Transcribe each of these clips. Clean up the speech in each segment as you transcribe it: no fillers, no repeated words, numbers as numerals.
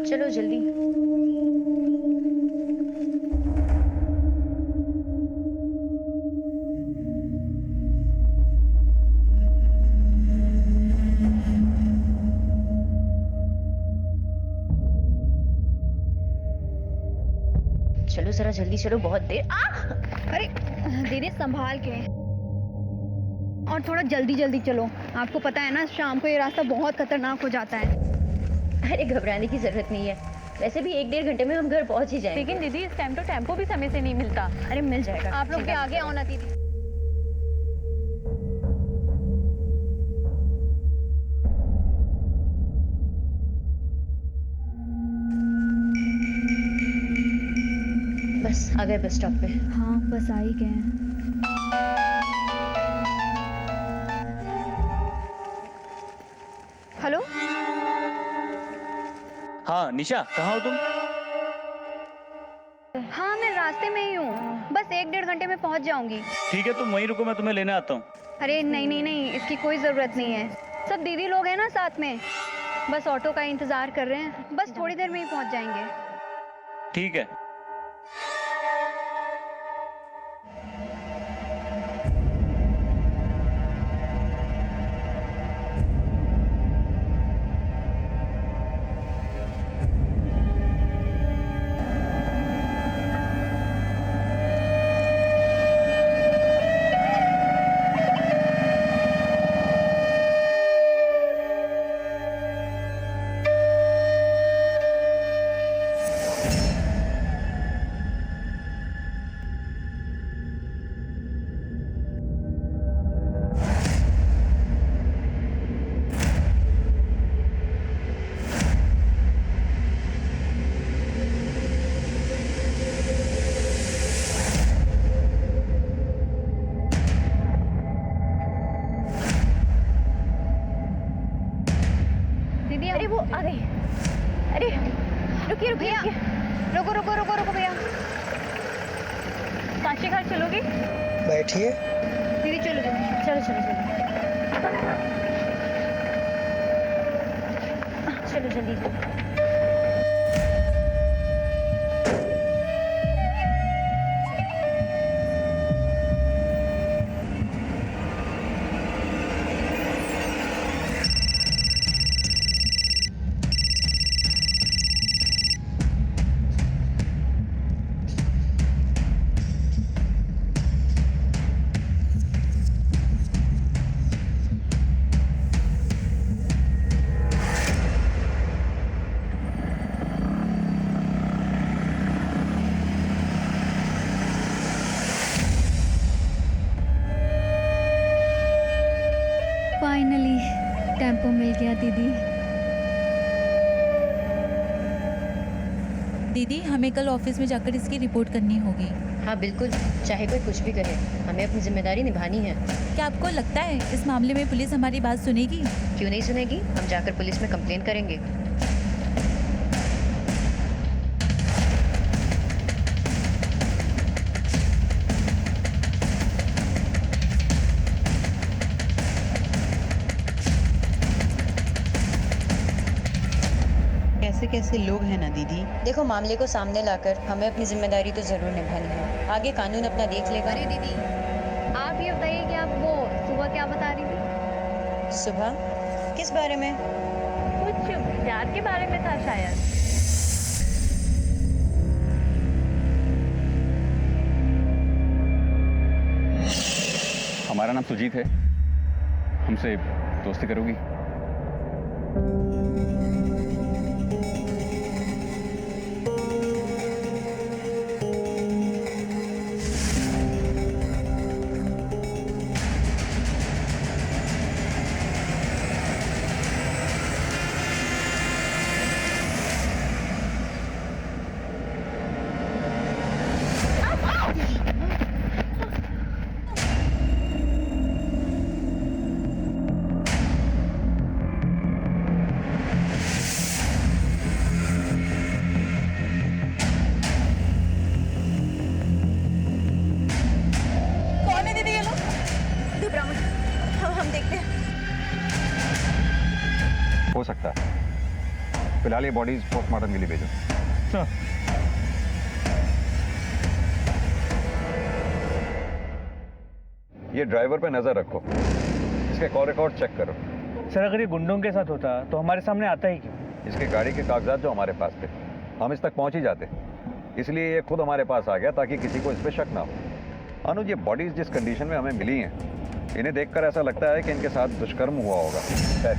चलो जल्दी। चलो जरा जल्दी चलो, बहुत देर। अरे दीदी संभाल के, और थोड़ा जल्दी जल्दी चलो। आपको पता है ना, शाम को ये रास्ता बहुत खतरनाक हो जाता है। अरे घबराने की जरूरत नहीं है, वैसे भी 1-1.5 घंटे में हम घर पहुंच ही जाएंगे। लेकिन दीदी इस टाइम तो टेम्पो भी समय से नहीं मिलता। अरे मिल जाएगा। आप लोग भी चिंता मत आगे करो। आओ ना दीदी। बस आ गए बस स्टॉप पे। हाँ बस आ ही गए हैं। हेलो, हाँ निशा, कहाँ हो तुम? हाँ मैं रास्ते में ही हूँ, बस 1-1.5 घंटे में पहुँच जाऊंगी। ठीक है, तुम वहीं रुको, मैं तुम्हें लेने आता हूँ। अरे नहीं नहीं नहीं, इसकी कोई ज़रूरत नहीं है। सब दीदी लोग हैं ना साथ में, बस ऑटो का इंतज़ार कर रहे हैं। बस थोड़ी देर में ही पहुँच जाएंगे। ठीक है। दीदी अरे वो आ गई। अरे रुकिए रुकिए भैया, रुकिए। रुको रुको रुको रुको भैया। काशी घाट चलोगी? बैठिए। दीदी चलो चलो। चलो चलो चलो चलो जल्दी जल्दी। फाइनली टेम्पो मिल गया दीदी। दीदी हमें कल ऑफिस में जाकर इसकी रिपोर्ट करनी होगी। हाँ बिल्कुल, चाहे कोई कुछ भी करे, हमें अपनी जिम्मेदारी निभानी है। क्या आपको लगता है इस मामले में पुलिस हमारी बात सुनेगी? क्यों नहीं सुनेगी, हम जाकर पुलिस में कंप्लेन करेंगे। कैसे कैसे लोग हैं ना दीदी। देखो, मामले को सामने लाकर हमें अपनी जिम्मेदारी तो जरूर निभानी है, आगे कानून अपना देख लेगा। अरे दीदी, आप ये बताइए कि आप वो सुबह क्या बता रही थी? सुबह किस बारे में? कुछ प्यार के बारे में था शायद। हमारा नाम सुजीत है, हमसे दोस्ती करोगी? हो सकता है, फिलहाल ये बॉडीज पोस्टमार्टम के लिए भेजो। सर ये ड्राइवर पे नजर रखो, इसके कॉल रिकॉर्ड चेक करो। सर अगर ये गुंडों के साथ होता तो हमारे सामने आता ही क्यों? इसकी गाड़ी के कागजात जो हमारे पास थे, हम इस तक पहुंच ही जाते, इसलिए ये खुद हमारे पास आ गया ताकि किसी को इस पर शक ना हो। अनुज, ये बॉडीज जिस कंडीशन में हमें मिली हैं, इन्हें देखकर ऐसा लगता है कि इनके साथ दुष्कर्म हुआ होगा। खैर,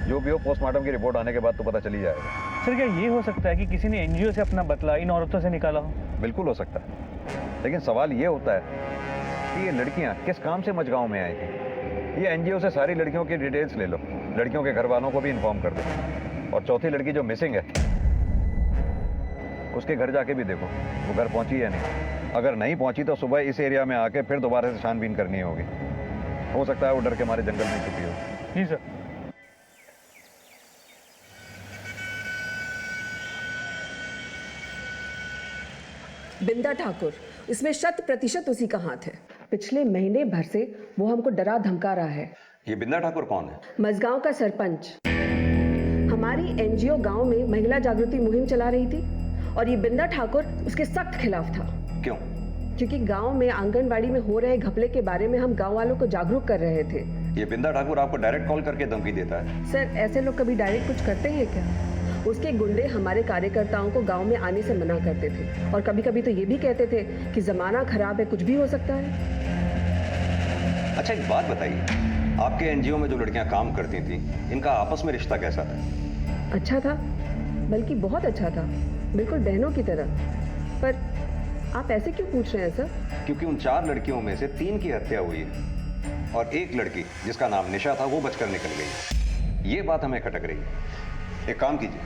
जो भी हो, पोस्टमार्टम की रिपोर्ट आने के बाद तो पता चली जाएगा। सर क्या ये हो सकता है कि किसी ने एनजीओ से अपना बदला इन औरतों से निकाला हो? बिल्कुल हो सकता है, लेकिन सवाल ये होता है कि ये लड़कियां किस काम से मझगांव में आई थी। ये एनजीओ से सारी लड़कियों की डिटेल्स ले लो, लड़कियों के घर वालों को भी इन्फॉर्म कर दो, और चौथी लड़की जो मिसिंग है उसके घर जाके भी देखो वो घर पहुंची या नहीं। अगर नहीं पहुंची तो सुबह इस एरिया में आके फिर दोबारा से छानबीन करनी होगी। हो सकता है वो डर के हमारे जंगल में छुपी हो। जी सर। बिंदा ठाकुर, इसमें 100% उसी का हाथ है। पिछले महीने भर से वो हमको डरा धमका रहा है। ये बिंदा ठाकुर कौन है? मजगांव का सरपंच। हमारी एनजीओ गांव में महिला जागृति मुहिम चला रही थी और ये बिंदा ठाकुर उसके सख्त खिलाफ था। क्यों? क्योंकि गांव में आंगनबाड़ी में हो रहे घपले के बारे में हम गांव वालों को जागरूक कर रहे थे। ये बिंदा ठाकुर आपको डायरेक्ट कॉल करके धमकी देता है? सर, ऐसे लोग कभी डायरेक्ट कुछ करते हैं क्या? उसके गुंडे हमारे कार्यकर्ताओं को गांव में आने से मना करते थे और कभी कभी तो ये भी कहते थे कि जमाना खराब है, कुछ भी हो सकता है। अच्छा, एक बात बताइए, आपके एनजीओ में जो लड़कियां काम करती थी, इनका आपस में रिश्ता कैसा था? अच्छा था, बल्कि बहुत अच्छा था, बिल्कुल बहनों की तरह। पर आप ऐसे क्यों पूछ रहे हैं सर? क्योंकि उन 4 लड़कियों में से 3 की हत्या हुई है और एक लड़की जिसका नाम निशा था वो बचकर निकल गई। ये बात हमें खटक रही है। एक काम कीजिए,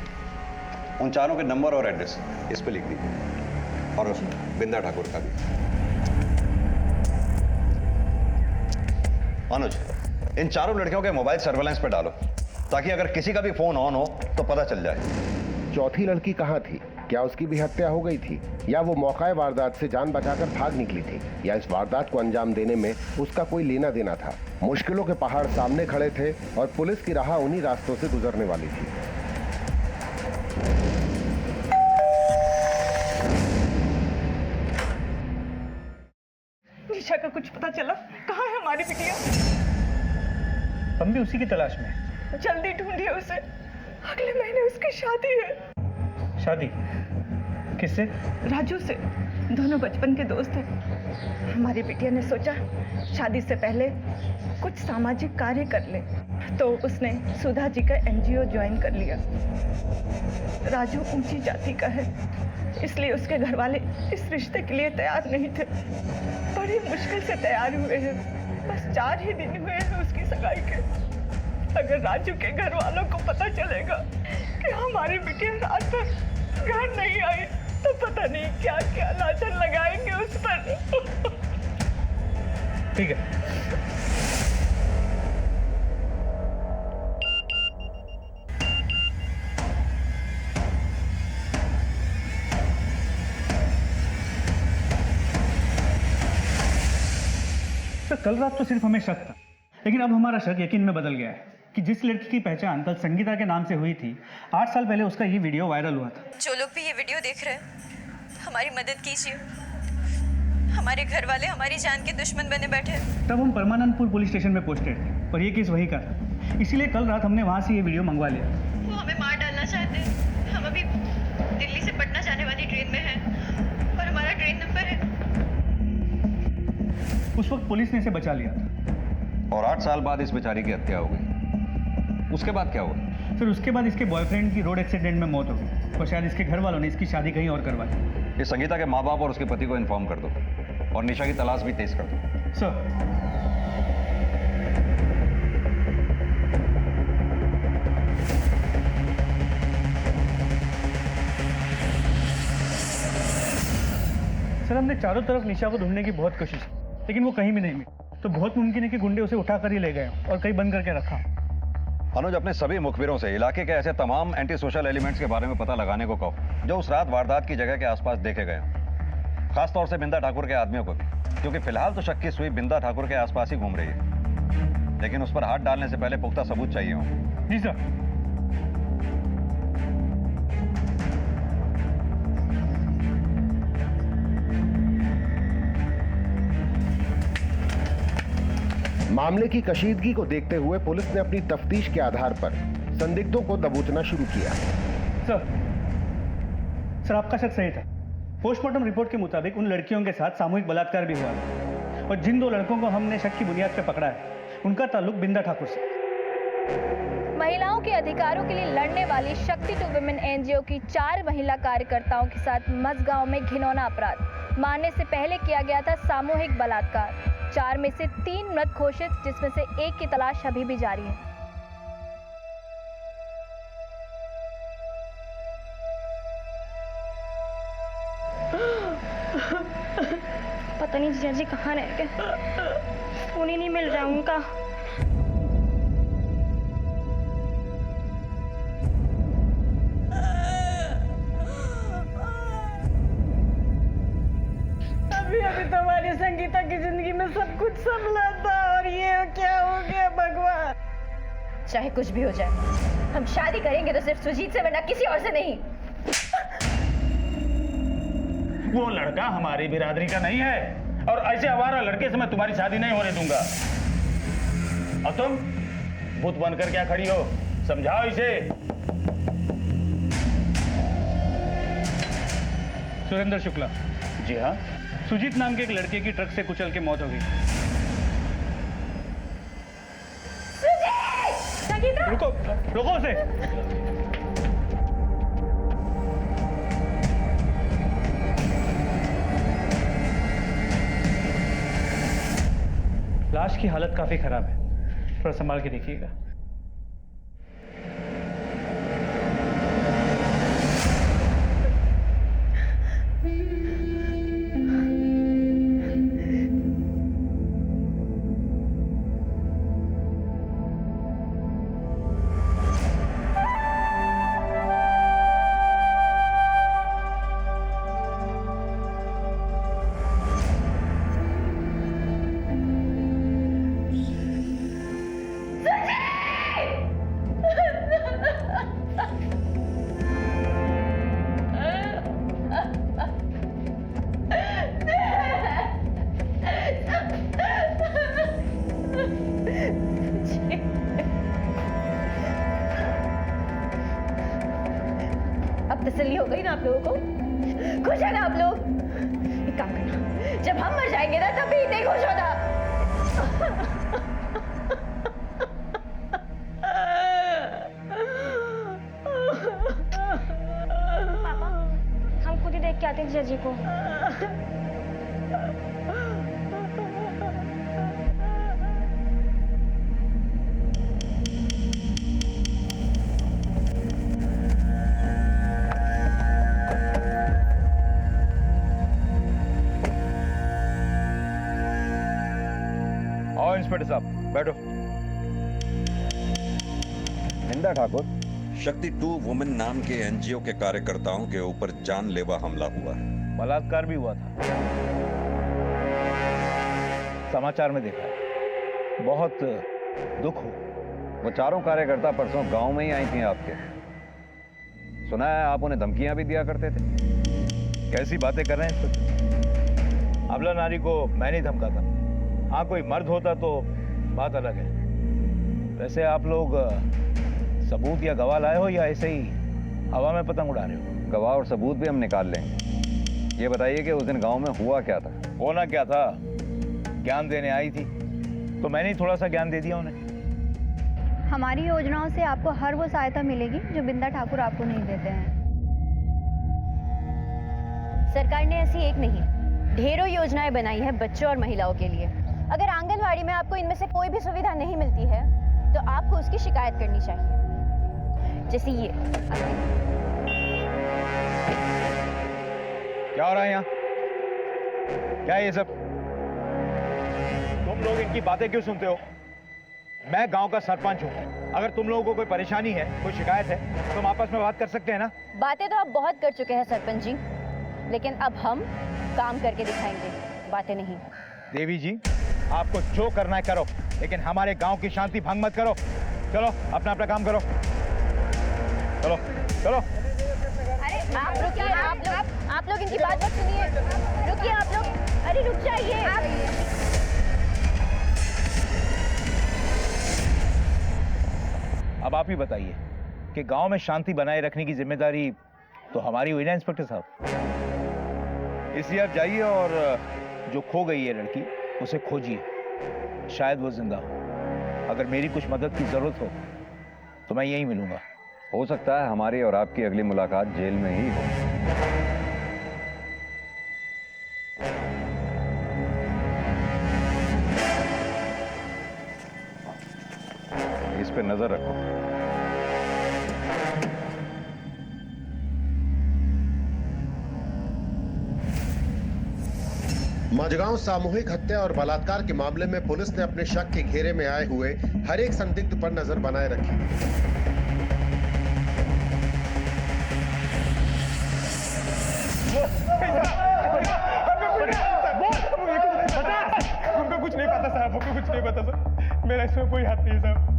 उन 4 के नंबर और एड्रेस इस पे लिख दीजिए, और उस बिंदा ठाकुर का भी। अनुज, इन 4 लड़कियों के मोबाइल सर्वेलेंस पे डालो ताकि अगर किसी का भी फोन ऑन हो तो पता चल जाए। चौथी लड़की कहाँ थी? क्या उसकी भी हत्या हो गई थी, या वो मौका वारदात से जान बचाकर भाग निकली थी, या इस वारदात को अंजाम देने में उसका कोई लेना देना था? मुश्किलों के पहाड़ सामने खड़े थे और पुलिस की राह उन्हीं रास्तों से गुजरने वाली थी। निशा का कुछ पता चला? कहाँ है हमारी बिटिया? हम भी उसी की तलाश में हैं। जल्दी ढूंढिए उसे, अगले महीने उसकी शादी है। शादी किससे? राजू से, दोनों बचपन के दोस्त हैं। हमारी बिटिया ने सोचा शादी से पहले कुछ सामाजिक कार्य कर ले, तो उसने सुधा जी का एनजीओ ज्वाइन कर लिया। राजू ऊंची जाति का है, इसलिए उसके घर वाले इस रिश्ते के लिए तैयार नहीं थे। बड़ी मुश्किल से तैयार हुए हैं, बस 4 ही दिन हुए हैं उसकी सगाई के। अगर राजू के घर वालों को पता चलेगा कि हमारी बिटिया रात भर घर नहीं आई तो पता नहीं क्या क्या लांछन लगाएंगे उस पर। ठीक है। सर, कल रात तो सिर्फ हमें शक था, लेकिन अब हमारा शक यकीन में बदल गया है कि जिस लड़की की पहचान कल संगीता के नाम से हुई थी, 8 साल पहले उसका ये वीडियो वायरल हुआ था। जो लोग भी ये वीडियो देख रहे हैं, हमारी मदद कीजिए। हमारे घर वाले हमारी जान के दुश्मन बने बैठे हैं। तब हम परमानंदपुर पुलिस स्टेशन में पोस्टेड थे और ये केस वही का था, इसीलिए कल रात हमने वहाँ से ये वीडियो मंगवा लिया। वो हमें मार डालना चाहते हैं। हम अभी दिल्ली से पटना जाने वाली ट्रेन में हैं और हमारा ट्रेन नंबर है। उस वक्त पुलिस ने इसे बचा लिया था और 8 साल बाद इस बेचारी की हत्या हो गई। उसके बाद क्या हुआ? फिर उसके बाद इसके बॉयफ्रेंड की रोड एक्सीडेंट में मौत हो गई और शायद इसके घर वालों ने इसकी शादी कहीं और करवा दी। ये संगीता के माँ बाप और उसके पति को इन्फॉर्म कर दो और निशा की तलाश भी तेज कर दो। सर, हमने चारों तरफ निशा को ढूंढने की बहुत कोशिश की, लेकिन वो कहीं भी नहीं मिली। तो बहुत मुमकिन है कि गुंडे उसे उठा कर ही ले गए और कहीं बंद करके रखा। अनुज, अपने सभी मुखबिरों से इलाके के ऐसे तमाम एंटी सोशल एलिमेंट्स के बारे में पता लगाने को कहो जो उस रात वारदात की जगह के आसपास देखे गए हों। खासतौर से बिंदा ठाकुर के आदमियों को भी, क्योंकि फिलहाल तो शक की सुई बिंदा ठाकुर के आसपास ही घूम रही है, लेकिन उस पर हाथ डालने से पहले पुख्ता सबूत चाहिए हों। जी सर। मामले की कशीदगी को देखते हुए पुलिस ने अपनी तफ्तीश के आधार पर संदिग्धों को दबोचना शुरू किया। सर आपका शक सही था। पोस्टमार्टम रिपोर्ट के मुताबिक उन लड़कियों के साथ सामूहिक बलात्कार भी हुआ है और जिन 2 लड़कों को हमने शक की बुनियाद पर पकड़ा है उनका ताल्लुक बिंदा ठाकुर से। महिलाओं के अधिकारों के लिए लड़ने वाली शक्ति टू वुमेन एनजीओ की 4 महिला कार्यकर्ताओं के साथ मझगांव में घिनौना अपराध मारने से पहले किया गया था सामूहिक बलात्कार। 4 में से 3 मृत घोषित, जिसमें से 1 की तलाश अभी भी जारी है। पता नहीं जीजा जी कहाँ रह गए, फोन ही नहीं मिल रहा उनका। अभी तुम्हारी संगीता की जिंदगी में सब कुछ संभला था और ये क्या हो गया भगवान। चाहे कुछ भी हो जाए, हम शादी करेंगे तो सिर्फ सुजीत से, वरना किसी और से नहीं। वो लड़का हमारी बिरादरी का नहीं है और ऐसे आवारा लड़के से मैं तुम्हारी शादी नहीं होने दूंगा। और तुम भूत बनकर क्या खड़ी हो, समझाओ इसे। सुरेंद्र शुक्ला। जी हाँ। सुजीत नाम के एक लड़के की ट्रक से कुचल के मौत हो गई। रुको रुको उसे। लाश की हालत काफी खराब है, थोड़ा संभाल के देखिएगा। तसल्ली हो गई ना आप लोगों को? खुश है ना आप लोग? एक काम करना, जब हम मर जाएंगे ना तभी इतने खुश होना। पापा, हम खुद ही देख के आते हैं जीजा जी को। इंस्पेक्टर साहब बैठो। बिंदा ठाकुर, शक्ति टू वुमेन नाम के एनजीओ के कार्यकर्ताओं के ऊपर जानलेवा हमला हुआ है। बलात्कार भी हुआ था, समाचार में देखा है। बहुत दुख हो। वो चारों कार्यकर्ता परसों गांव में ही आई थी आपके। सुना है आप उन्हें धमकियां भी दिया करते थे। कैसी बातें कर रहे हैं इंस्पेक्टर? अबला नारी को मैं नहीं धमकाता। हाँ, कोई मर्द होता तो बात अलग है। वैसे आप लोग सबूत या गवाह लाए हो या ऐसे ही हवा में पतंग उड़ा रहे हो? गवाह और सबूत भी हम निकाल लेंगे। ये बताइए कि उस दिन गांव में हुआ क्या था? होना क्या था, ज्ञान देने आई थी तो मैंने ही थोड़ा सा ज्ञान दे दिया उन्हें। हमारी योजनाओं से आपको हर वो सहायता मिलेगी जो बिंदा ठाकुर आपको नहीं देते हैं। सरकार ने ऐसी एक नहीं, ढेरों योजनाएं बनाई है बच्चों और महिलाओं के लिए। अगर आंगनवाड़ी में आपको इनमें से कोई भी सुविधा नहीं मिलती है तो आपको उसकी शिकायत करनी चाहिए। जैसे ये क्या हो रहा है यहाँ? क्या है ये सब? तुम लोग इनकी बातें क्यों सुनते हो? मैं गांव का सरपंच हूँ। अगर तुम लोगों को कोई परेशानी है, कोई शिकायत है, तो हम आपस में बात कर सकते हैं ना? बातें तो आप बहुत कर चुके हैं सरपंच जी, लेकिन अब हम काम करके दिखाएंगे, बातें नहीं। देवी जी, आपको जो करना है करो, लेकिन हमारे गांव की शांति भंग मत करो। चलो अपना अपना काम करो। चलो चलो। अरे आप रुकिए, आप लोग इनकी बात मत सुनिए। रुकिए आप लोग, अरे रुक जाइए। अब आप ही बताइए कि गांव में शांति बनाए रखने की जिम्मेदारी तो हमारी हुई ना इंस्पेक्टर साहब। इसलिए आप जाइए और जो खो गई है लड़की उसे खोजिए, शायद वो जिंदा हो। अगर मेरी कुछ मदद की जरूरत हो तो मैं यहीं मिलूंगा। हो सकता है हमारी और आपकी अगली मुलाकात जेल में ही हो। इस पे नजर रखो। मझगांव सामूहिक हत्या और बलात्कार के मामले में पुलिस ने अपने शक के घेरे में आए हुए हर एक संदिग्ध पर नजर बनाए रखी। हमको कुछ नहीं पता साहब, हमको कुछ नहीं पता सर, मेरा इसमें कोई हाथ नहीं है साहब।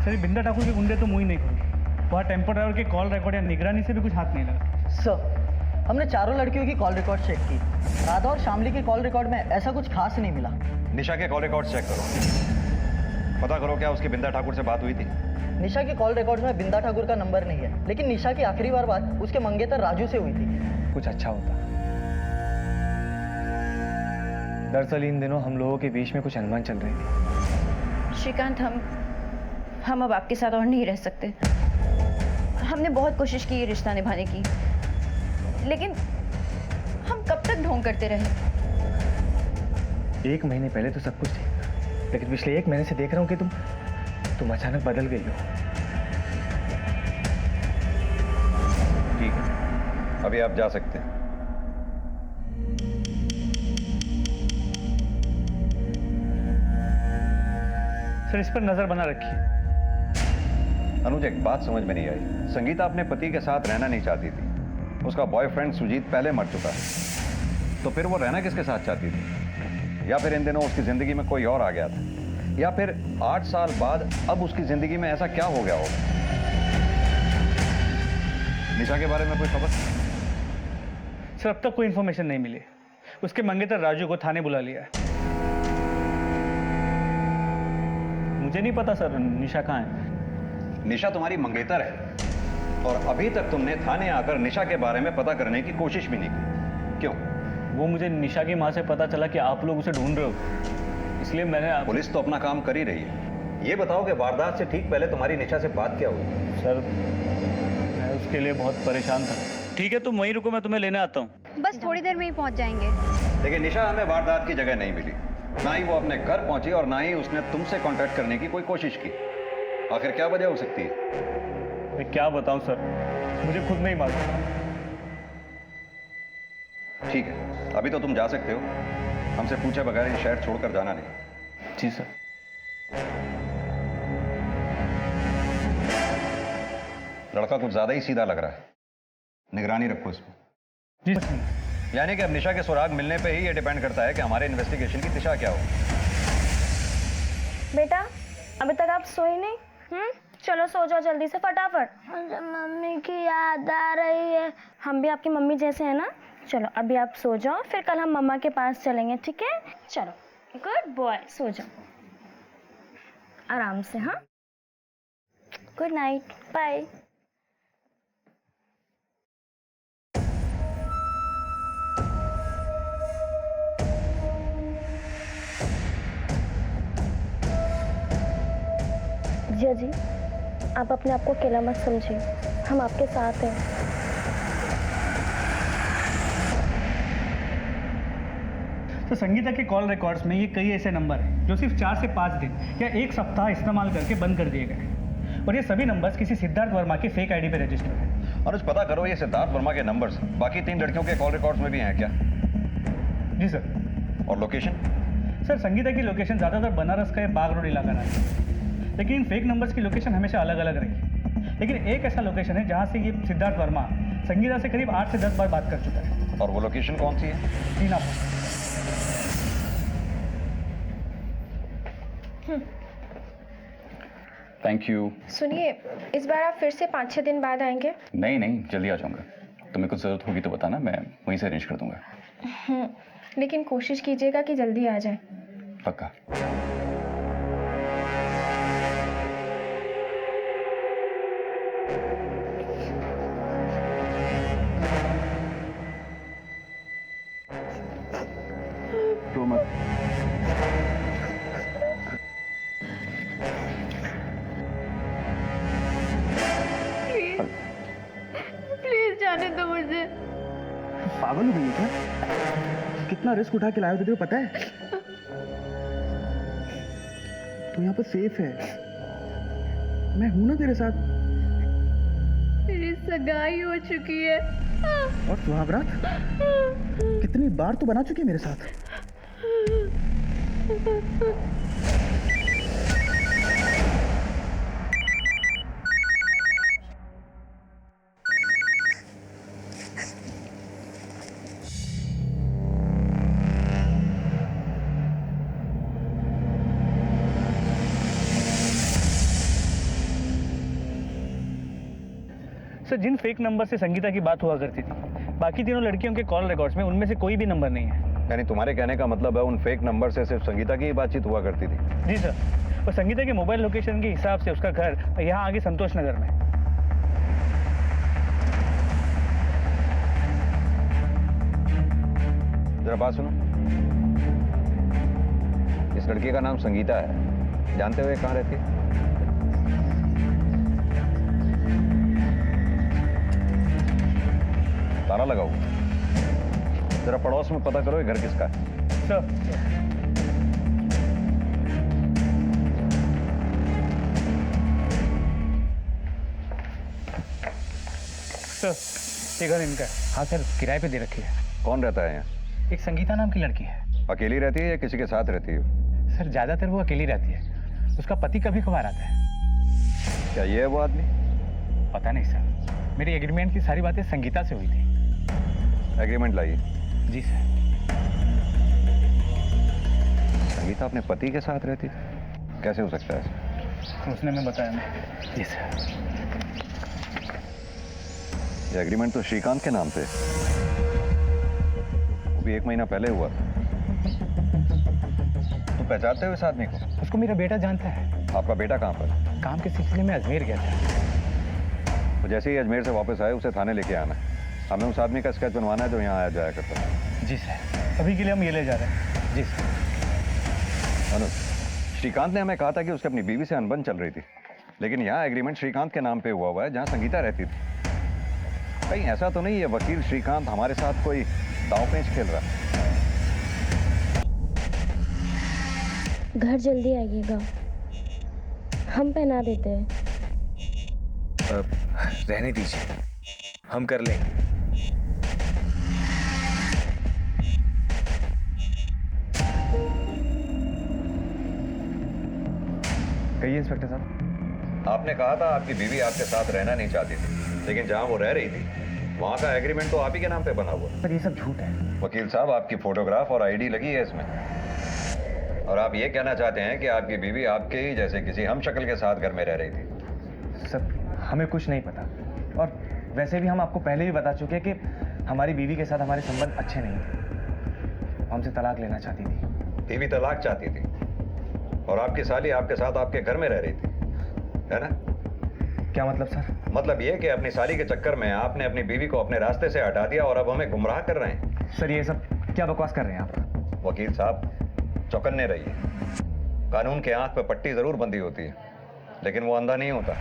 सर बिंदा ठाकुर के गुंडे तो मुंह ही नहीं खोले, वहाँ टेम्पो ड्राइवर के कॉल रिकॉर्ड या निगरानी से भी कुछ हाथ नहीं लगा। सर हमने चारों लड़कियों की कॉल रिकॉर्ड चेक की, राधा और शामली के कॉल रिकॉर्ड में ऐसा कुछ खास नहीं मिला। निशा के कॉल रिकॉर्ड चेक करो, पता करो क्या उसकी बिंदा ठाकुर से बात हुई थी। निशा के कॉल रिकॉर्ड में बिंदा ठाकुर का नंबर नहीं है, लेकिन निशा की आखिरी बार बात उसके मंगेतर राजू से हुई थी। कुछ अच्छा होता। दरअसल इन दिनों हम लोगों के बीच में कुछ अनबन चल रही थी। श्रीकांत, हम अब आपके साथ और नहीं रह सकते। हमने बहुत कोशिश की ये रिश्ता निभाने की, लेकिन हम कब तक ढोंग करते रहे। 1 महीने पहले तो सब कुछ ठीक था, लेकिन पिछले 1 महीने से देख रहा हूँ कि तुम अचानक बदल गई हो। ठीक है, अभी आप जा सकते हैं। सर इस पर नजर बना रखिए। अनुज, एक बात समझ में नहीं आई। संगीता अपने पति के साथ रहना नहीं चाहती थी, उसका बॉयफ्रेंड सुजीत पहले मर चुका है, तो फिर वो रहना किसके साथ चाहती थी? या फिर इन दिनों उसकी जिंदगी में कोई और आ गया था? या फिर 8 साल बाद अब उसकी जिंदगी में ऐसा क्या हो गया होगा? निशा के बारे में कोई खबर? सर अब तक कोई इंफॉर्मेशन नहीं मिली। उसके मंगेतर राजू को थाने बुला लिया है। मुझे नहीं पता सर निशा कहाँ है। निशा तुम्हारी मंगेतर है और अभी तक तुमने थाने आकर निशा के बारे में पता करने की कोशिश भी नहीं की। क्यों? वो मुझे निशा की माँ से पता चला कि आप लोग उसे ढूंढ रहे हो, इसलिए मैंने पुलिस तो अपना काम कर ही रही है। ये बताओ कि वारदात से ठीक पहले तुम्हारी निशा से बात क्या हुई? सर मैं उसके लिए बहुत परेशान था। ठीक है तुम वहीं रुको, मैं तुम्हें लेने आता हूँ। बस थोड़ी देर में ही पहुंच जाएंगे। लेकिन निशा हमें वारदात की जगह नहीं मिली, ना ही वो अपने घर पहुंची और ना ही उसने तुमसे कांटेक्ट करने की कोई कोशिश की। आखिर क्या वजह हो सकती है? मैं क्या बताऊं सर, मुझे खुद नहीं मालूम। ठीक है, अभी तो तुम जा सकते हो, हमसे पूछे बगैर ये शहर छोड़कर जाना नहीं। जी सर। लड़का कुछ ज्यादा ही सीधा लग रहा है, निगरानी रखो इस पर। जी सर। यानी कि अब निशा के सुराग मिलने पे ही ये डिपेंड करता है कि हमारे इन्वेस्टिगेशन की दिशा क्या हो। बेटा अभी तक आप सोए नहीं? चलो सो जाओ जल्दी से फटाफट। मुझे मम्मी की याद आ रही है। हम भी आपकी मम्मी जैसे हैं ना। चलो अभी आप सो जाओ, फिर कल हम मम्मा के पास चलेंगे, ठीक है? चलो गुड बॉय, सो जाओ आराम से। हाँ, गुड नाइट, बाय। जिया जी, आप अपने आप को अकेला मत समझिए, हम आपके साथ हैं। तो संगीता के कॉल रिकॉर्ड्स में ये कई ऐसे नंबर हैं जो सिर्फ 4 से 5 दिन या 1 सप्ताह इस्तेमाल करके बंद कर दिए गए, और ये सभी नंबर्स किसी सिद्धार्थ वर्मा के फेक आईडी पे रजिस्टर्ड है। अनुज, पता करो ये सिद्धार्थ वर्मा के नंबर्स बाकी 3 लड़कियों के कॉल रिकॉर्ड्स में भी हैं क्या? जी सर। और लोकेशन? सर संगीता की लोकेशन ज़्यादातर बनारस का बाग रोड इलाका रहा है, लेकिन इन फेक नंबर्स की लोकेशन हमेशा अलग अलग रही। लेकिन एक ऐसा लोकेशन है जहाँ से ये सिद्धार्थ वर्मा संगीता से करीब 8 से 10 बार बात कर चुका है। और वो लोकेशन कौन सी है? दीनापुर। Thank you. सुनिए, इस बार आप फिर से 5-6 दिन बाद आएंगे? नहीं, जल्दी आ जाऊंगा। तुम्हें कुछ ज़रूरत होगी तो बताना, मैं वहीं से अरेंज कर दूंगा। लेकिन कोशिश कीजिएगा कि जल्दी आ जाए। पक्का। पागल हो गई है क्या? कितना रिस्क उठा के लाया तुझे पता है? तू यहाँ पर सेफ है, मैं हूं ना तेरे साथ। मेरी सगाई हो चुकी है। और सुहागरात कितनी बार तो बना चुकी है मेरे साथ। सर, जिन फेक नंबर से संगीता की बात हुआ करती थी, बाकी तीनों लड़कियों के कॉल रिकॉर्ड्स में उनमें से कोई भी नंबर नहीं है। यानी तुम्हारे कहने का मतलब है उन फेक नंबर से सिर्फ संगीता की ही बातचीत हुआ करती थी? जी सर, और संगीता के मोबाइल लोकेशन के हिसाब से उसका घर यहाँ आगे संतोष नगर में। जरा बात सुनो, इस लड़की का नाम संगीता है, जानते हुए कहाँ रहती है? ताला लगाओ, जरा पड़ोस में पता करो ये घर किसका है। सर, ये घर इनका है। हाँ सर, किराए पे दे रखी है। कौन रहता है यहाँ? एक संगीता नाम की लड़की है। अकेली रहती है या किसी के साथ रहती है? सर, ज्यादातर वो अकेली रहती है, उसका पति कभी कभार आता है। क्या ये है वो आदमी? पता नहीं सर, मेरी एग्रीमेंट की सारी बातें संगीता से हुई थी। एग्रीमेंट लाइए। जी सर। संगीता अपने पति के साथ रहती थी? कैसे हो सकता है? उसने मैं बताया नहीं। जी सर। ये एग्रीमेंट तो श्रीकांत के नाम पे, वो भी 1 महीना पहले हुआ। तुम पहचानते हो इस आदमी को? उसको मेरा बेटा जानता है। आपका बेटा कहाँ पर? काम के सिलसिले में अजमेर गया था। तो जैसे ही अजमेर से वापस आए उसे थाने लेके आना। हमें उस आदमी का स्केच बनवाना है जो यहाँ आया जाया करता है। जी सर, अभी के लिए हम ये ले जा रहे हैं। जी सर। अनुज, श्रीकांत ने हमें कहा था कि उसकी अपनी बीवी से अनबन चल रही थी, लेकिन यहाँ एग्रीमेंट श्रीकांत के नाम पे हुआ है जहाँ संगीता रहती थी। कहीं ऐसा तो नहीं है वकील श्रीकांत हमारे साथ कोई दांव-पेच खेल रहा है? घर जल्दी आइएगा, हम पहना देते हैं। रहने दीजिए, हम कर लेंगे। कहिए इंस्पेक्टर साहब। आपने कहा था आपकी बीवी आपके साथ रहना नहीं चाहती थी, लेकिन जहां वो रह रही थी वहां का एग्रीमेंट तो आप ही के नाम पे बना हुआ। पर ये सब झूठ है। वकील साहब, आपकी फोटोग्राफ और आईडी लगी है इसमें, और आप ये कहना चाहते हैं कि आपकी बीवी आपके ही जैसे किसी हमशक्ल के साथ घर में रह रही थी? सर, हमें कुछ नहीं पता, और वैसे भी हम आपको पहले भी बता चुके हैं कि हमारी बीवी के साथ हमारे संबंध अच्छे नहीं थे। हमसे तलाक लेना चाहती थी। बीवी तलाक चाहती थी और आपकी साली आपके साथ आपके घर में रह रही थी, है ना? क्या मतलब सर? मतलब ये कि अपनी साली के चक्कर में आपने अपनी बीवी को अपने रास्ते से हटा दिया और अब हमें गुमराह कर रहे हैं। सर, ये सब क्या बकवास कर रहे हैं आप? वकील साहब, चौकन्ने रहिए। कानून के आंख पे पट्टी जरूर बंधी होती है, लेकिन वो अंधा नहीं होता।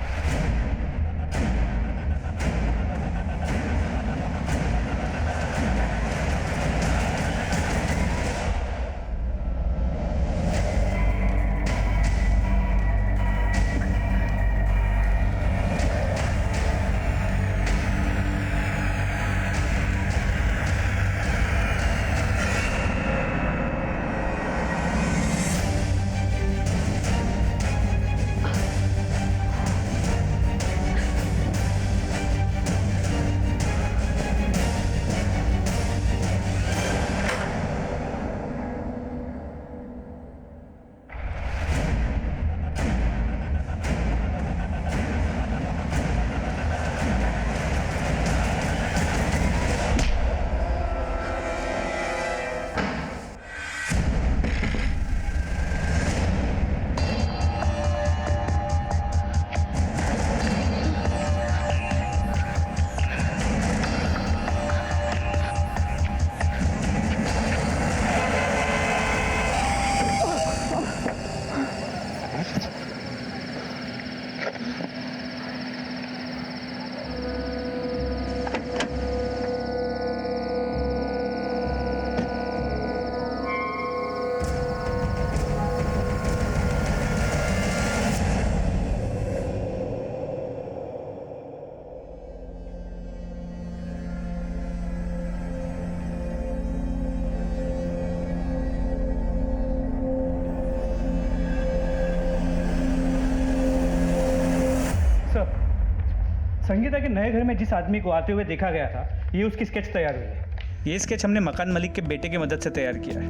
संगीता के नए घर में जिस आदमी को आते हुए देखा गया था, ये उसकी स्केच तैयार हुई है। ये स्केच हमने मकान मालिक के बेटे की मदद से तैयार किया है।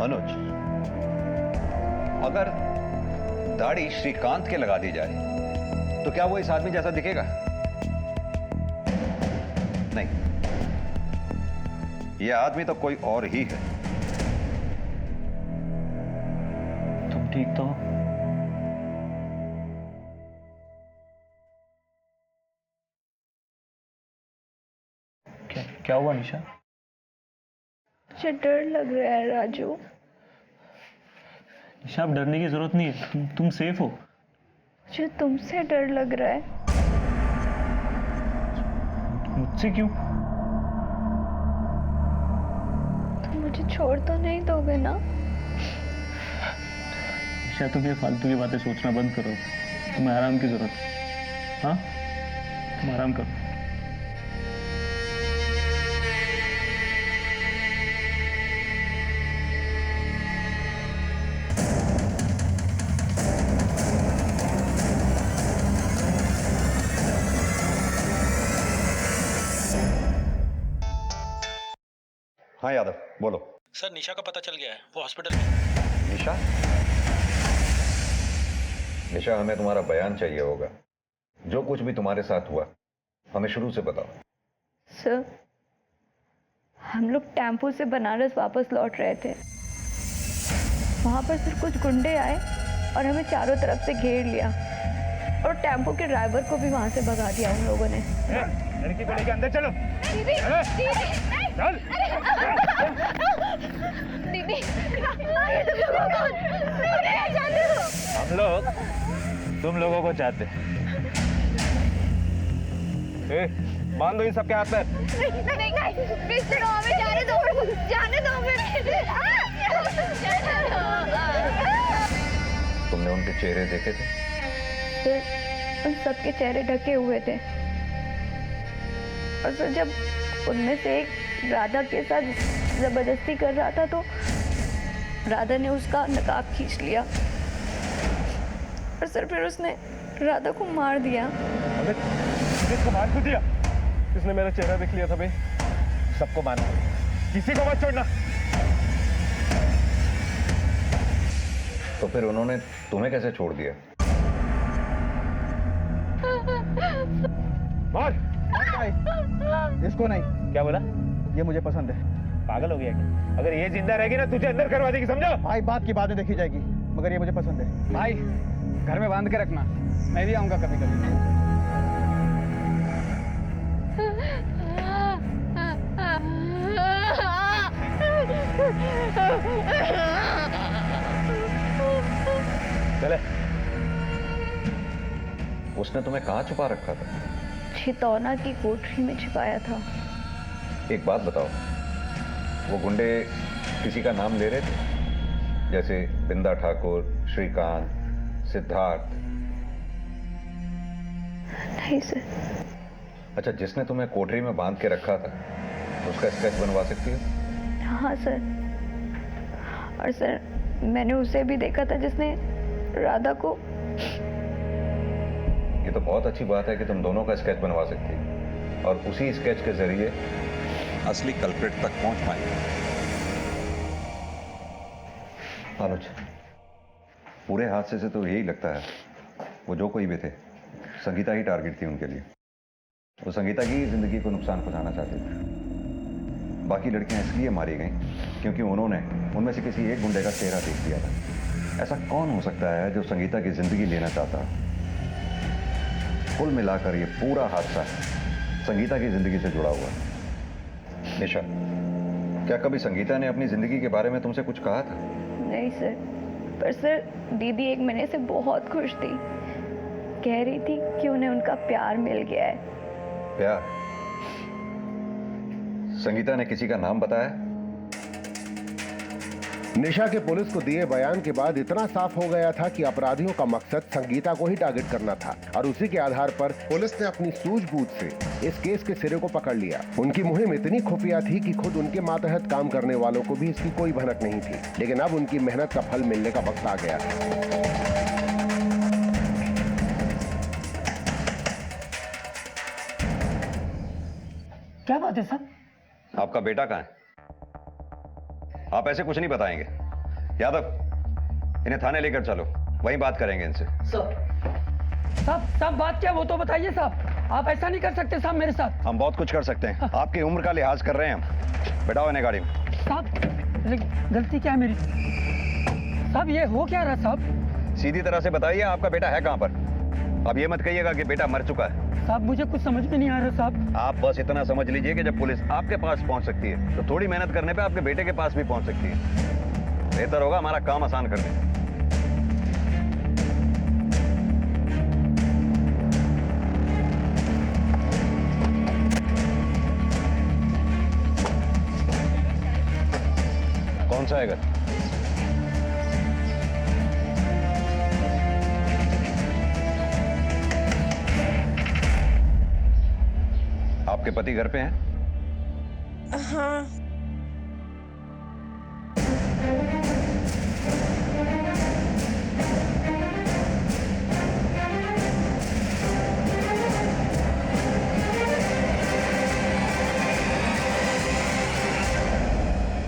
अनुज, अगर दाढ़ी श्रीकांत के लगा दी जाए तो क्या वो इस आदमी जैसा दिखेगा? नहीं, यह आदमी तो कोई और ही है। तुम ठीक तो हो? क्या हुआ निशा? मुझे डर लग रहा है राजू। निशा, अब डरने की जरूरत नहीं है, तुम सेफ हो। मुझे तुमसे डर लग रहा है। मुझसे क्यों? तुम मुझे छोड़ तो नहीं दोगे ना? निशा, तुम ये फालतू की बातें सोचना बंद करो। तुम्हें आराम की जरूरत है। हाँ, तुम आराम करो। हाँ यादव, बोलो। सर, निशा का पता चल गया है, वो हॉस्पिटल में। निशा? निशा, हमें तुम्हारा बयान चाहिए होगा। जो कुछ भी तुम्हारे साथ हुआ हमें शुरू से बताओ। सर, हम लोग टेम्पो से बनारस वापस लौट रहे थे। वहां पर सिर्फ कुछ गुंडे आए और हमें चारों तरफ से घेर लिया और टेम्पो के ड्राइवर को भी वहां से भगा दिया उन लोगों ने। लड़की को लेकर अंदर चलो। दीदी, चल। दीदी, हम लोग तुम लोगों को चाहते। बांध दो इन सबके हाथ में। जाने दो तुमने उनके चेहरे देखे थे? सर, उन सबके चेहरे ढके हुए थे और सर जब उनमें से एक राधा के साथ जबरदस्ती कर रहा था तो राधा ने उसका नकाब खींच लिया और सर फिर उसने राधा को मार दिया। अबे, किसको मार क्यों दिया? किसने मेरा चेहरा देख लिया था बे? सबको मारना, किसी को मत छोड़ना। तो फिर उन्होंने तुम्हें कैसे छोड़ दिया? मार। इसको नहीं। क्या बोला? ये मुझे पसंद है। पागल हो गया क्या? अगर ये जिंदा रहेगी ना तुझे अंदर करवा देगी, समझो? भाई, बात की बाद में देखी जाएगी, मगर ये मुझे पसंद है। भाई, घर में बांध के रखना, मैं भी आऊंगा कभी कभी। चले। उसने तुम्हें कहाँ छुपा रखा था? छितौना की कोठरी में छिपाया था। एक बात बताओ, वो गुंडे किसी का नाम ले रहे थे? जैसे बिंदा ठाकुर, श्रीकांत, सिद्धार्थ? नहीं सर। अच्छा, जिसने तुम्हें कोठरी में बांध के रखा था उसका स्केच बनवा सकती हो? हाँ सर, और सर मैंने उसे भी देखा था जिसने राधा को। ये तो बहुत अच्छी बात है कि तुम दोनों का स्केच बनवा सकती हो और उसी स्केच के जरिए असली कल्प्रिट तक पहुंच पाएंगे। अनुज, पूरे हादसे से तो यही लगता है वो जो कोई भी थे, संगीता ही टारगेट थी उनके लिए। वो संगीता की जिंदगी को नुकसान पहुंचाना चाहती थी। बाकी लड़कियां इसलिए मारी गईं क्योंकि उन्होंने उनमें से किसी एक गुंडे का चेहरा देख लिया था। ऐसा कौन हो सकता है जो संगीता की जिंदगी लेना चाहता? कुल मिलाकर ये पूरा हादसा संगीता की जिंदगी से जुड़ा हुआ है। निशा, क्या कभी संगीता ने अपनी जिंदगी के बारे में तुमसे कुछ कहा था? नहीं सर, पर सर दीदी एक महीने से बहुत खुश थी। कह रही थी कि उन्हें उनका प्यार मिल गया है। प्यार? संगीता ने किसी का नाम बताया? निशा के पुलिस को दिए बयान के बाद इतना साफ हो गया था कि अपराधियों का मकसद संगीता को ही टारगेट करना था और उसी के आधार पर पुलिस ने अपनी सूझबूझ से इस केस के सिरे को पकड़ लिया। उनकी मुहिम इतनी खुफिया थी कि खुद उनके मातहत काम करने वालों को भी इसकी कोई भनक नहीं थी, लेकिन अब उनकी मेहनत का फल मिलने का वक्त आ गया था। क्या बात है साहब? आपका बेटा कहाँ है? आप ऐसे कुछ नहीं बताएंगे। यादव, इन्हें थाने लेकर चलो, वहीं बात करेंगे इनसे। साहब बात क्या वो तो बताइए साहब। आप ऐसा नहीं कर सकते साहब मेरे साथ। हम बहुत कुछ कर सकते हैं। आपकी उम्र का लिहाज कर रहे हैं हम। बैठाओ इन्हें गाड़ी में। साहब गलती क्या है मेरी? साहब ये हो क्या रहा साहब? सीधी तरह से बताइए, आपका बेटा है कहाँ पर? अब ये मत कहिएगा कि बेटा मर चुका है। साहब मुझे कुछ समझ में नहीं आ रहा साहब। आप बस इतना समझ लीजिए कि जब पुलिस आपके पास पहुंच सकती है तो थोड़ी मेहनत करने पे आपके बेटे के पास भी पहुंच सकती है। बेहतर होगा हमारा काम आसान कर दें। कौन सा है घर? आपके पति घर पे हैं? हाँ।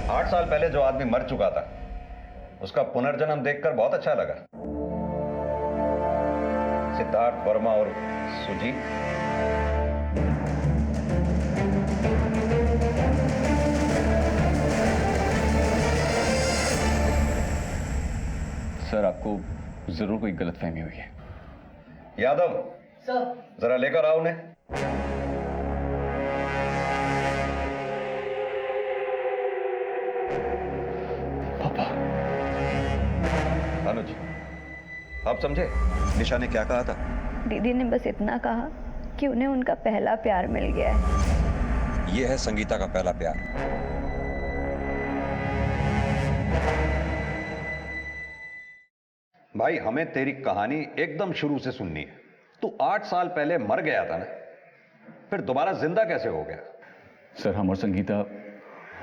8 साल पहले जो आदमी मर चुका था उसका पुनर्जन्म देखकर बहुत अच्छा लगा। सिद्धार्थ वर्मा और सुजीत। सर आपको जरूर कोई गलतफहमी हुई है। यादव सर, जरा लेकर आओ उन्हें। पापा। अनुज, आप समझे निशा ने क्या कहा था? दीदी ने बस इतना कहा कि उन्हें उनका पहला प्यार मिल गया है। यह है संगीता का पहला प्यार। भाई हमें तेरी कहानी एकदम शुरू से सुननी है। तू 8 साल पहले मर गया था ना, फिर दोबारा जिंदा कैसे हो गया? सर हम और संगीता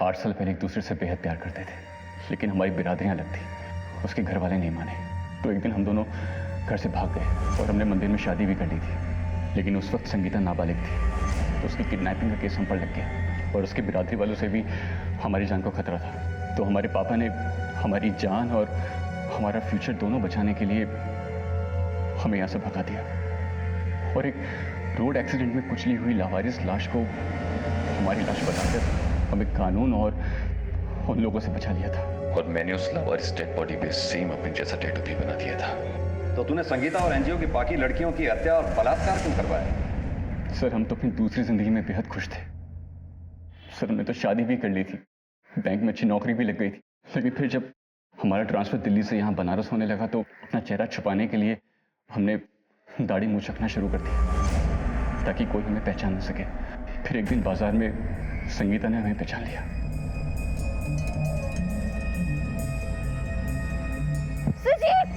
8 साल पहले एक दूसरे से बेहद प्यार करते थे, लेकिन हमारी बिरादरियां अलग थी। उसके घर वाले नहीं माने, तो एक दिन हम दोनों घर से भाग गए और हमने मंदिर में शादी भी कर ली थी। लेकिन उस वक्त संगीता नाबालिग थी, तो उसकी किडनैपिंग का केस हम पर लग गया और उसके बिरादरी वालों से भी हमारी जान को खतरा था। तो हमारे पापा ने हमारी जान और हमारा फ्यूचर दोनों बचाने के लिए हमें यहाँ से भगा दिया और एक रोड एक्सीडेंट में कुचली हुई लावारिस लाश को हमारी लाश बताकर हमें कानून और उन लोगों से बचा लिया था। और मैंने उस लावारिस डेड बॉडी पे सेम अपने जैसा टैटू भी बना दिया था। तो तूने संगीता और एनजीओ की बाकी लड़कियों की हत्या और बलात्कार क्यों करवाया? सर हम तो अपनी दूसरी जिंदगी में बेहद खुश थे। सर हमने तो शादी भी कर ली थी, बैंक में अच्छी नौकरी भी लग गई थी, लेकिन फिर जब हमारा ट्रांसफर दिल्ली से यहाँ बनारस होने लगा तो अपना चेहरा छुपाने के लिए हमने दाढ़ी मूंछ रखना शुरू कर दिया ताकि कोई हमें पहचान न सके। फिर एक दिन बाजार में संगीता ने हमें पहचान लिया। सुजीत!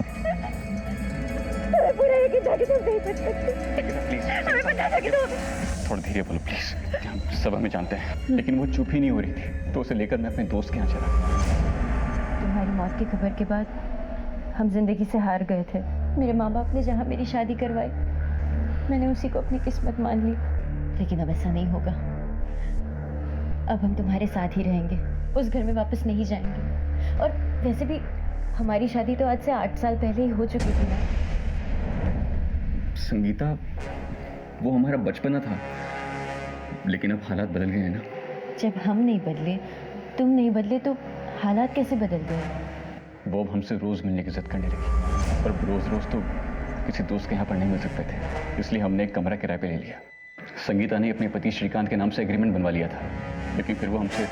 हमें पूरा यकीन था कि तुम नहीं बच सकते। प्लीज हमें पता था कि तुम थोड़ा धीरे बोलो प्लीज। हम सब हमें जानते हैं, लेकिन वो चुप ही नहीं हो रही थी, तो उसे लेकर मैं अपने दोस्त के यहाँ चला। तुम्हारी मौत की खबर के बाद हम जिंदगी से हार गए थे। मेरे माँ बाप ने जहाँ मेरी शादी करवाई, मैंने उसी को अपनी किस्मत मान ली। लेकिन अब ऐसा नहीं होगा। अब हम तुम्हारे साथ ही रहेंगे, उस घर में वापस नहीं जाएंगे। और वैसे भी हमारी शादी तो आज से 8 साल पहले ही हो चुकी थी ना। संगीता, वो हमारा बचपना था, लेकिन अब हालात बदल गए हैं ना। जब हम नहीं बदले, तुम नहीं बदले, तो हालात कैसे बदल गए? वो अब हमसे रोज मिलने की जिद करने लगी, पर रोज रोज तो किसी दोस्त के यहाँ पर नहीं मिल सकते थे, इसलिए हमने एक कमरा किराए पे ले लिया। संगीता ने अपने पति श्रीकांत के नाम से एग्रीमेंट बनवा लिया था, लेकिन फिर वो हमसे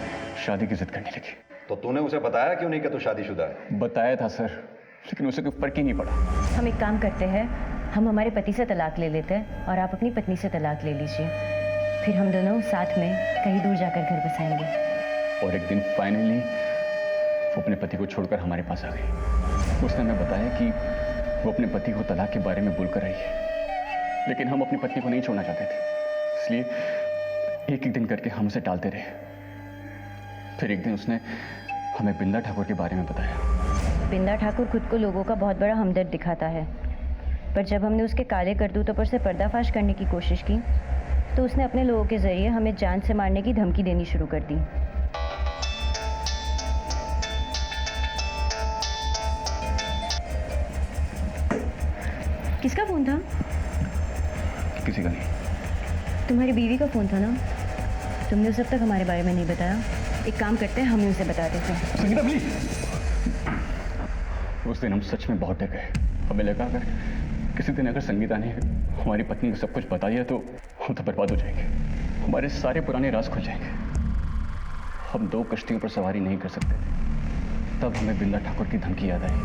शादी की जिद करने लगी। तो तूने उसे बताया क्यों नहीं कि तू शादीशुदा है? बताया था सर, लेकिन उसे कोई फर्क ही नहीं पड़ा। हम एक काम करते हैं, हम हमारे पति से तलाक ले लेते हैं और आप अपनी पत्नी से तलाक ले लीजिए। फिर हम दोनों साथ में कहीं दूर जाकर घर बसाएंगे। और एक दिन फाइनली वो अपने पति को छोड़कर हमारे पास आ गई। उसने हमें बताया कि वो अपने पति को तलाक के बारे में बोलकर रही है, लेकिन हम अपनी पत्नी को नहीं छोड़ना चाहते थे, इसलिए एक एक दिन करके हम उसे टालते रहे। फिर एक दिन उसने हमें बिंदा ठाकुर के बारे में बताया। बिंदा ठाकुर खुद को लोगों का बहुत बड़ा हमदर्द दिखाता है, पर जब हमने उसके काले करतूतों पर से पर्दाफाश करने की कोशिश की तो उसने अपने लोगों के जरिए हमें जान से मारने की धमकी देनी शुरू कर दी। किसका फोन था? किसी का नहीं। तुम्हारी बीवी का फोन था ना? तुमने उसे अब तक हमारे बारे में नहीं बताया। एक काम करते हैं, हम ही उसे बता देते हैं। संगीता प्लीज। उस दिन हम सच में बहुत डर गए। हमें लगा अगर किसी दिन अगर संगीता ने हमारी पत्नी को सब कुछ बता दिया तो हम तो बर्बाद हो जाएंगे, हमारे सारे पुराने राज खुल जाएंगे। हम 2 कश्तियों पर सवारी नहीं कर सकते थे। तब हमें बिंदा ठाकुर की धमकी याद आई।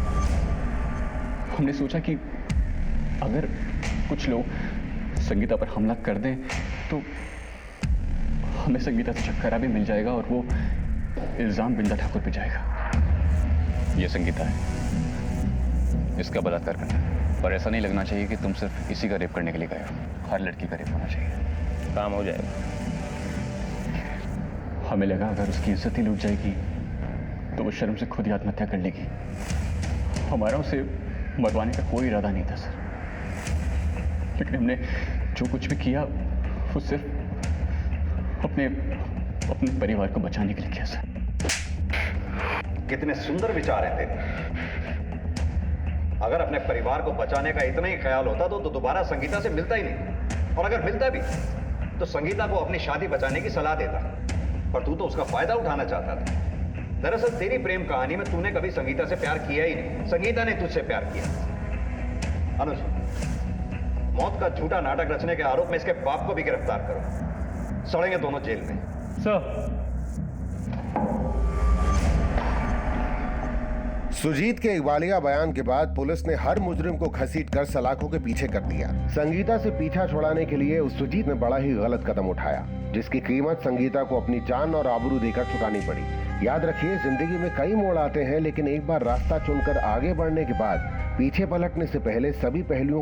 हमने सोचा कि अगर कुछ लोग संगीता पर हमला कर दें तो हमें संगीता से छुटकारा भी मिल जाएगा और वो इल्जाम बिंदा ठाकुर पे जाएगा। ये संगीता है, इसका बलात्कार करना है। पर ऐसा नहीं लगना चाहिए कि तुम सिर्फ इसी का रेप करने के लिए गए हो। हर लड़की का रेप होना चाहिए। काम हो जाएगा। हमें लगा अगर उसकी इज्जत ही लूट जाएगी तो वो शर्म से खुद ही आत्महत्या कर लेगी। हमारा उसे मरवाने का कोई इरादा नहीं था सर, लेकिन हमने जो कुछ भी किया वो सिर्फ अपने परिवार को बचाने के लिए किया सर। कितने सुंदर विचार हैं तेरे। अगर अपने परिवार को बचाने का इतना ही ख्याल होता तो दोबारा संगीता से मिलता ही नहीं, और अगर मिलता भी तो संगीता को अपनी शादी बचाने की सलाह देता, पर तू तो उसका फायदा उठाना चाहता था। दरअसल तेरी प्रेम कहानी में तूने कभी संगीता से प्यार किया ही नहीं, संगीता ने तुझसे प्यार किया। अनुज, मौत का झूठा नाटक रचने के आरोप में इसके बाप को भी गिरफ्तार करो। सड़ेंगे दोनों जेल में। सर, सुजीत के इकबालिया बयान के बाद पुलिस ने हर मुजरिम को घसीटकर सलाखों के पीछे कर दिया। संगीता से पीछा छुड़ाने के लिए उस सुजीत ने बड़ा ही गलत कदम उठाया, जिसकी कीमत संगीता को अपनी जान और आबरू देकर चुकानी पड़ी। याद रखिए, जिंदगी में कई मोड़ आते हैं, लेकिन एक बार रास्ता चुनकर आगे बढ़ने के बाद पीछे पलटने से पहले सभी पहलुओं